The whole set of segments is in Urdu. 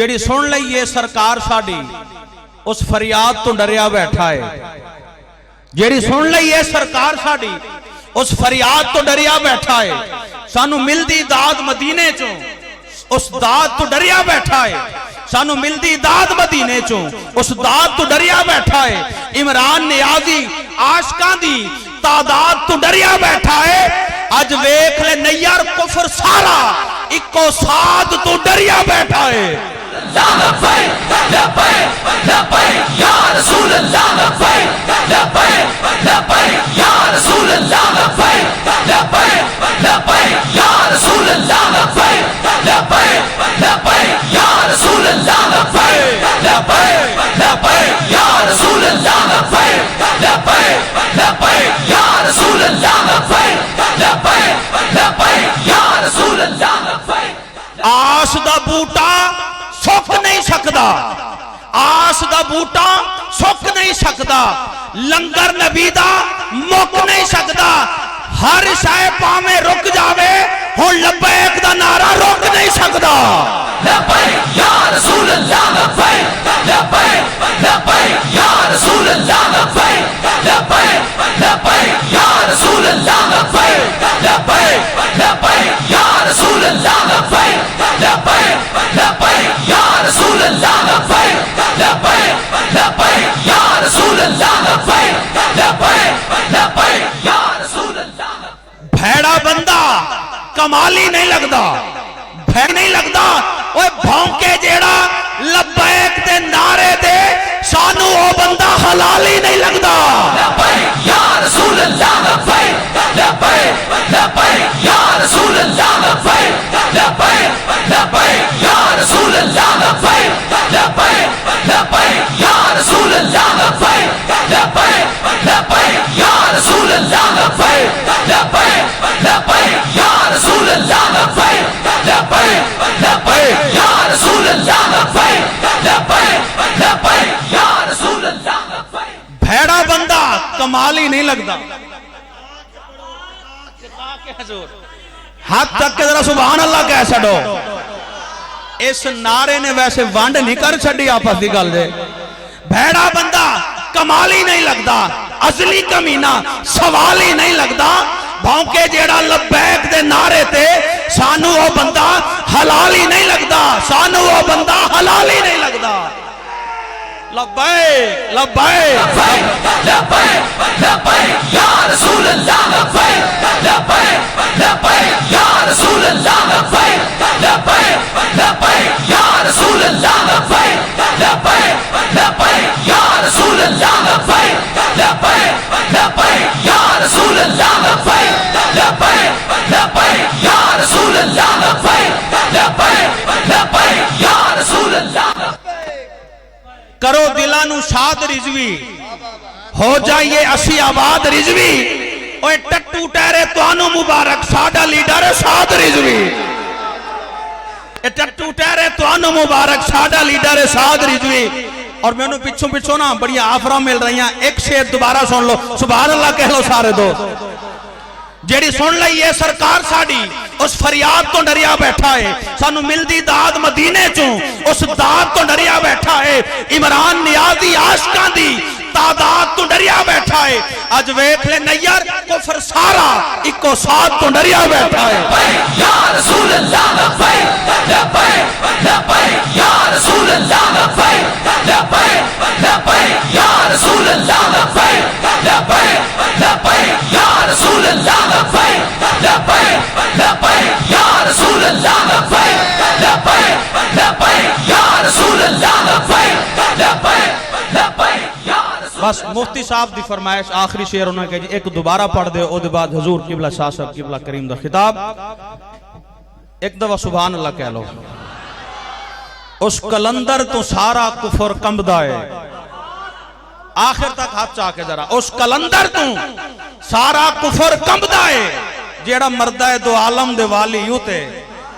جیڑی سن لئیے سرکار ساڑی اس فریاد تو ڈریا بیٹھا ہے. جیڑی سن لئیے سرکار ساڑی اس فریاد تو ڈریا بیٹھا ہے. سانو ملدی داد مدینے چوں اس داد تو ڈریا بیٹھا ہے. سانو ملدی داد مدینے چوں اس داد تو ڈریا بیٹھا ہے. عمران نیازی عاشقاں دی تعداد تو ڈریا بیٹھا ہے. اج ویکھ لے نیار کفر سارا اکو ساتھ تو ڈریا بیٹھا ہے. لبیک لبیک لبیک یا رسول اللہ لبیک لبیک لبیک یا رسول اللہ لبیک لبیک لبیک یا رسول اللہ لبیک لبیک لبیک یا رسول اللہ لبیک لبیک لبیک یا رسول اللہ لبیک لبیک لبیک یا رسول اللہ لبیک لبیک لبیک یا رسول اللہ لبیک. آس دا بوٹا سک نہیں سکدا. آس دا بوٹا سک نہیں سکدا. لنگر نبی دا مک نہیں سکدا. ہر شے پاویں رک جاوے ہن لبیک دا نعرہ روک نہیں سکدا. لبیک یا رسول اللہ لبیک لبیک لبیک یا رسول اللہ لبیک لبیک لبیک یا رسول اللہ لبیک لبیک لبیک یا رسول اللہ لبیک لبیک لبیک یا رسول اللہ لبیک لبیک لبیک یا رسول اللہ لبیک لبیک لبیک یا رسول اللہ. بھیڑا بندہ کمالی نہیں لگدا. بھیڑ نہیں لگدا. اوے بھونکے جیڑا لبیک تے نعرے دے سانو او بندہ حلالی نہیں لگدا. لبیک یا رسول اللہ لبیک لبیک لبیک یا رسول اللہ لبیک لبیک لبیک یا رسول اللہ لبیک لبیک لبیک یا رسول اللہ لبیک لبیک لبیک یا رسول اللہ لبیک لبیک لبیک یا رسول اللہ لبیک لبیک لبیک یا رسول اللہ لبیک لبیک لبیک یا رسول اللہ لبیک. بھیڑا بندہ کمالی نہیں لگدا. ہاتھ تک کے ذرا سبحان اللہ کہہ چھڈو. اس نعرے نے ویسے وانڈ نہیں کر چھڈی آپس دی گل دے. بھیڑا بندہ کمالی نہیں لگدا. اصلی کمینہ سوال ہی نہیں لگدا. بھونکے جیڑا لبیک دے نعرے تے سانو او بندہ حلال ہی نہیں لگدا. سانو او بندہ حلال ہی نہیں لگدا. لبیک لبیک لبیک لبیک یا رسول اللہ لبیک لبیک لبیک یا رسول اللہ لبیک لبیک لبیک یا رسول اللہ لبیک لبیک لبیک یا رسول اللہ لبیک لبیک لبیک یا رسول اللہ لبیک لبیک لبیک یا رسول اللہ لبیک لبیک لبیک یا رسول اللہ. کرو دلانو شاد رضوی ہو جائیے اسی آباد رضوی. اوے ٹٹو ٹہرے توانو مبارک ساڈا لیڈر ساد رضوی. ٹٹو ٹہرے توانو مبارک ساڈا لیڈر ساد رضوی. اور میں انہوں پچھوں پچھوں نا بڑی آفرہ مل رہی ہیں. ایک شیر دوبارہ سن لو سبحان اللہ کہہ لو سارے دو. جیڑی سن لئیے سرکار ساڑی اس فریاد تو ڈریا بیٹھا ہے. سانو ملدی داد مدینے چوں اس داد تو ڈریا بیٹھا ہے. عمران نیازی عاشقاں دی تعداد تو ڈریا بیٹھا ہے. اج ویکھ لے نیار کفر سارا اکو ساتھ تو ڈریا بیٹھا ہے. یا رسول اللہ لبیک لبیک لبیک یا رسول اللہ لبیک لبیک لبیک یا رسول اللہ لبیک لبیک لبیک یا رسول اللہ لبیک لبیک لبیک یا رسول اللہ لبیک لبیک لبیک یا رسول اللہ لبیک لبیک لبیک یا رسول. بس مفتی صاحب دی فرمائش آخری شعر انہوں نے کہا جی ایک دوبارہ پڑھ دے او دے بعد حضور قبلہ شاہ صاحب قبلہ کریم دا خطاب. ایک دفعہ سبحان اللہ کہہ لو. اس کلندر تو سارا کفر کمبدا ہے. آخر تک ہاتھ چاہ کے ذرا. اس کلندر تو سارا کفر کمبدا ہے. جیڑا مردہ دو عالم دے والی یوں تے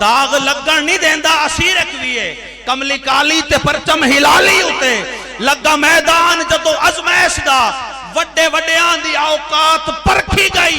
داغ لگن نہیں دیندہ اسیر ایک دیئے. کملی کالی تے پرچم ہلالی ہوتے لگا میدان جدو ازمیش دا وڈے وڈے آن دی اوقات پرکھی گئی.